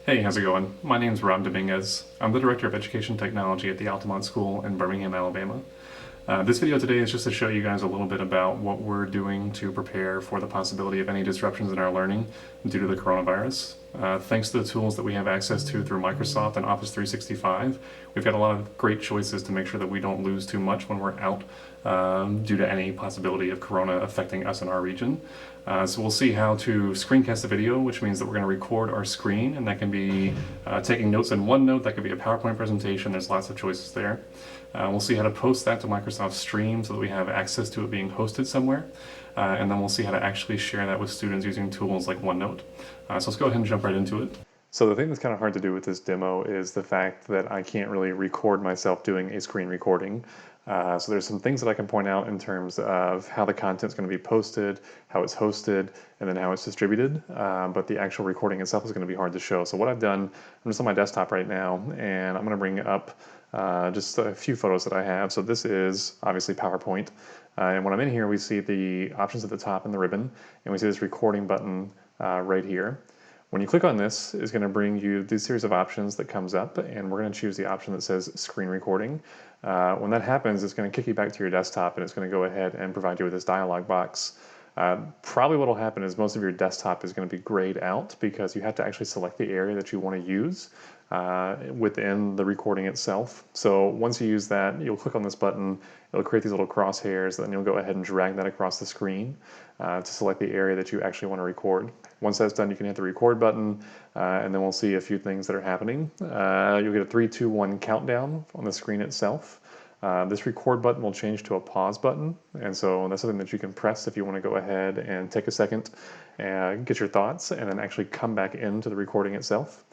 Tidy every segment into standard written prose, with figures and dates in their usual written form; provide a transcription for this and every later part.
Hey, how's it going? My name's Rob Dominguez. I'm the Director of Education Technology at the Altamont School in Birmingham, Alabama. This video today is just to show you guys a little bit about what we're doing to prepare for the possibility of any disruptions in our learning due to the coronavirus. Thanks to the tools that we have access to through Microsoft and Office 365, we've got a lot of great choices to make sure that we don't lose too much when we're out due to any possibility of corona affecting us in our region. So we'll see how to screencast a video, which means that we're going to record our screen, and that can be taking notes in OneNote, that could be a PowerPoint presentation, there's lots of choices there. We'll see how to post that to Microsoft Stream so that we have access to it being hosted somewhere. And then we'll see how to actually share that with students using tools like OneNote. So let's go ahead and jump right into it. So the thing that's kind of hard to do with this demo is the fact that I can't really record myself doing a screen recording. So there's some things that I can point out in terms of how the content's going to be posted, how it's hosted, and then how it's distributed. But the actual recording itself is going to be hard to show. So what I've done, I'm just on my desktop right now, and I'm going to bring up just a few photos that I have. So this is obviously PowerPoint. And when I'm in here, we see the options at the top in the ribbon, and we see this recording button right here. When you click on this, it's going to bring you this series of options that comes up, and we're going to choose the option that says screen recording. When that happens, it's going to kick you back to your desktop, and it's going to go ahead and provide you with this dialog box. Probably what will happen is most of your desktop is going to be grayed out because you have to actually select the area that you want to use within the recording itself. So once you use that, you'll click on this button, it'll create these little crosshairs, then you'll go ahead and drag that across the screen to select the area that you actually want to record. Once that's done, you can hit the record button, and then we'll see a few things that are happening. You'll get a 3, 2, 1 countdown on the screen itself. This record button will change to a pause button, and so that's something that you can press if you want to go ahead and take a second and get your thoughts and then actually come back into the recording itself.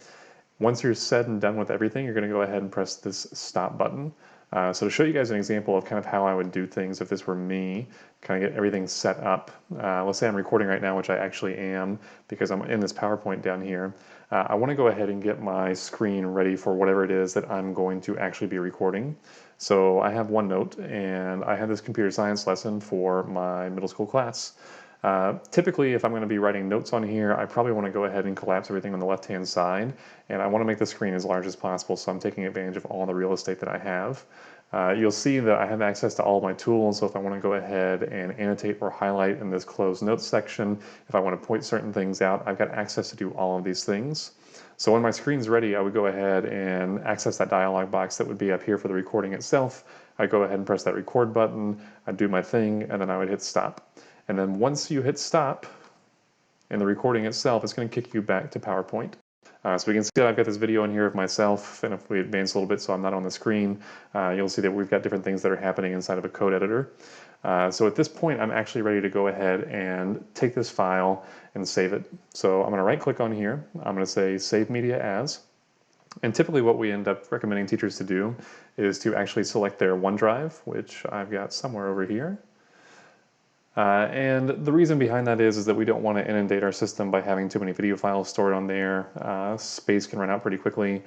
Once you're said and done with everything, you're going to go ahead and press this stop button. So to show you guys an example of kind of how I would do things if this were me, kind of get everything set up. Let's say I'm recording right now, which I actually am because I'm in this PowerPoint down here. I want to go ahead and get my screen ready for whatever it is that I'm going to actually be recording. So I have OneNote, and I have this computer science lesson for my middle school class. Typically, if I'm going to be writing notes on here, I probably want to go ahead and collapse everything on the left-hand side, and I want to make the screen as large as possible, so I'm taking advantage of all the real estate that I have. You'll see that I have access to all of my tools, so if I want to go ahead and annotate or highlight in this closed notes section, if I want to point certain things out, I've got access to do all of these things. So when my screen's ready, I would go ahead and access that dialog box that would be up here for the recording itself. I'd go ahead and press that record button, I'd do my thing, and then I would hit stop. And then once you hit stop in the recording itself, it's going to kick you back to PowerPoint. So we can see that I've got this video in here of myself, and if we advance a little bit so I'm not on the screen, you'll see that we've got different things that are happening inside of a code editor. So at this point, I'm actually ready to go ahead and take this file and save it. So I'm going to right click on here. I'm going to say Save Media As. And typically what we end up recommending teachers to do is to actually select their OneDrive, which I've got somewhere over here. And the reason behind that is that we don't want to inundate our system by having too many video files stored on there. Space can run out pretty quickly.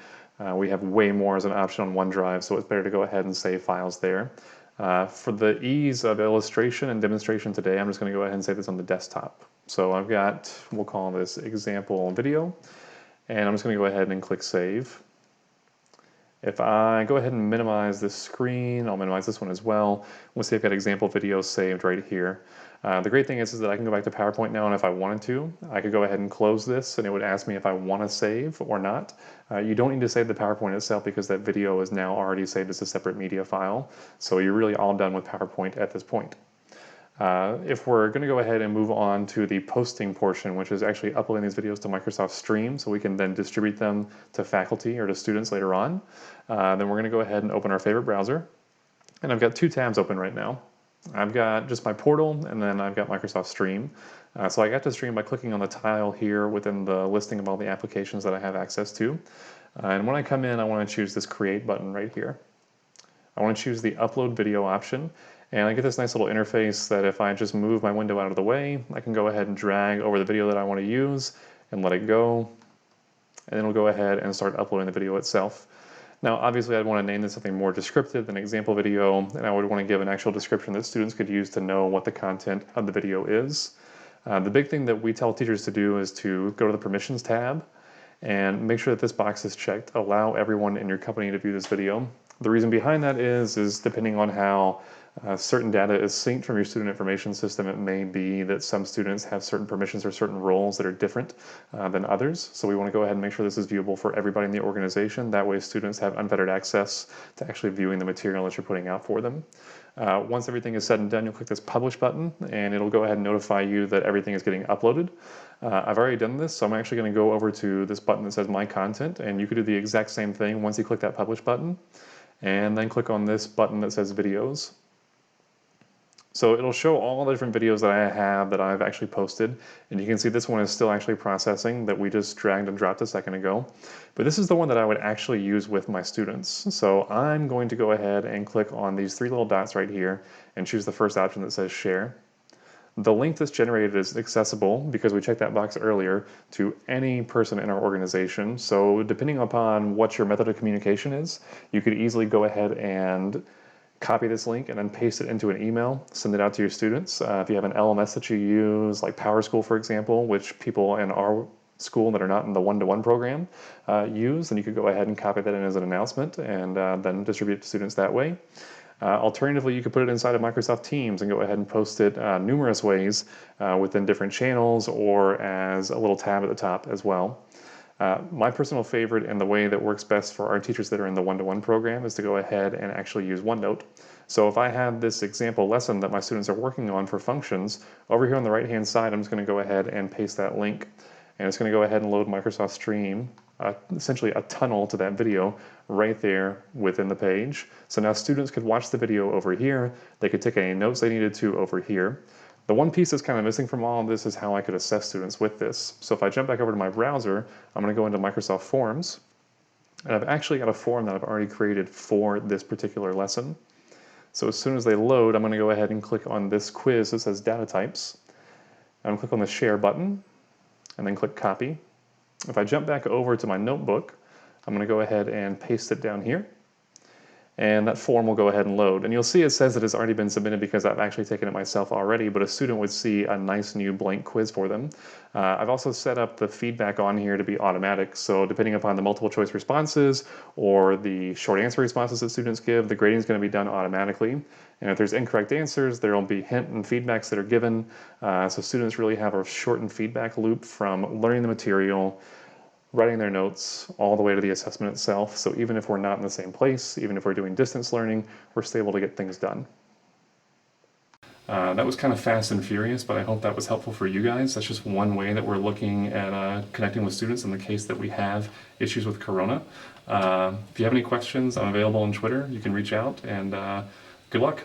We have way more as an option on OneDrive, so it's better to go ahead and save files there. For the ease of illustration and demonstration today, I'm just going to go ahead and save this on the desktop. So I've got, we'll call this example video, and I'm just going to go ahead and click Save. If I go ahead and minimize this screen, I'll minimize this one as well. We'll see I've got example video saved right here. The great thing is that I can go back to PowerPoint now, and if I wanted to, I could go ahead and close this, and it would ask me if I want to save or not. You don't need to save the PowerPoint itself because that video is now already saved as a separate media file. So you're really all done with PowerPoint at this point. If we're going to go ahead and move on to the posting portion, which is actually uploading these videos to Microsoft Stream so we can then distribute them to faculty or to students later on, then we're going to go ahead and open our favorite browser. And I've got two tabs open right now. I've got just my portal, and then I've got Microsoft Stream. So I got to Stream by clicking on the tile here within the listing of all the applications that I have access to. And when I come in, I want to choose this Create button right here. I want to choose the Upload Video option, and I get this nice little interface that if I just move my window out of the way, I can go ahead and drag over the video that I want to use and let it go, and then it'll go ahead and start uploading the video itself. Now, obviously, I'd want to name this something more descriptive than example video, and I would want to give an actual description that students could use to know what the content of the video is. The big thing that we tell teachers to do is to go to the Permissions tab, and make sure that this box is checked. Allow everyone in your company to view this video. The reason behind that is depending on how certain data is synced from your student information system, it may be that some students have certain permissions or certain roles that are different than others. So we want to go ahead and make sure this is viewable for everybody in the organization. That way students have unfettered access to actually viewing the material that you're putting out for them. Once everything is said and done, you'll click this publish button and it'll go ahead and notify you that everything is getting uploaded. I've already done this, so I'm actually going to go over to this button that says My Content, and you could do the exact same thing once you click that publish button, and then click on this button that says Videos. So it'll show all the different videos that I have that I've actually posted, and you can see this one is still actually processing that we just dragged and dropped a second ago. But this is the one that I would actually use with my students. So I'm going to go ahead and click on these three little dots right here and choose the first option that says Share. The link that's generated is accessible, because we checked that box earlier, to any person in our organization. So depending upon what your method of communication is, you could easily go ahead and copy this link and then paste it into an email, send it out to your students. If you have an LMS that you use, like PowerSchool, for example, which people in our school that are not in the one-to-one program use, then you could go ahead and copy that in as an announcement and then distribute it to students that way. Alternatively, you could put it inside of Microsoft Teams and go ahead and post it numerous ways within different channels or as a little tab at the top as well. My personal favorite and the way that works best for our teachers that are in the one-to-one program is to go ahead and actually use OneNote. So if I have this example lesson that my students are working on for functions, over here on the right-hand side, I'm just going to go ahead and paste that link. And it's going to go ahead and load Microsoft Stream, essentially a tunnel to that video right there within the page. So now students could watch the video over here. They could take any notes they needed to over here. The one piece that's kind of missing from all of this is how I could assess students with this. So if I jump back over to my browser, I'm going to go into Microsoft Forms, and I've actually got a form that I've already created for this particular lesson. So as soon as they load, I'm going to go ahead and click on this quiz that says Data Types. I'm going to click on the Share button, and then click Copy. If I jump back over to my notebook, I'm going to go ahead and paste it down here. And that form will go ahead and load. And you'll see it says that it's already been submitted because I've actually taken it myself already, but a student would see a nice new blank quiz for them. I've also set up the feedback on here to be automatic, so depending upon the multiple choice responses or the short answer responses that students give, the grading is going to be done automatically. And if there's incorrect answers, there will be hint and feedbacks that are given, so students really have a shortened feedback loop from learning the material, writing their notes, all the way to the assessment itself. So even if we're not in the same place, even if we're doing distance learning, we're still able to get things done. That was kind of fast and furious, but I hope that was helpful for you guys. That's just one way that we're looking at connecting with students in the case that we have issues with Corona. If you have any questions, I'm available on Twitter. You can reach out, and good luck.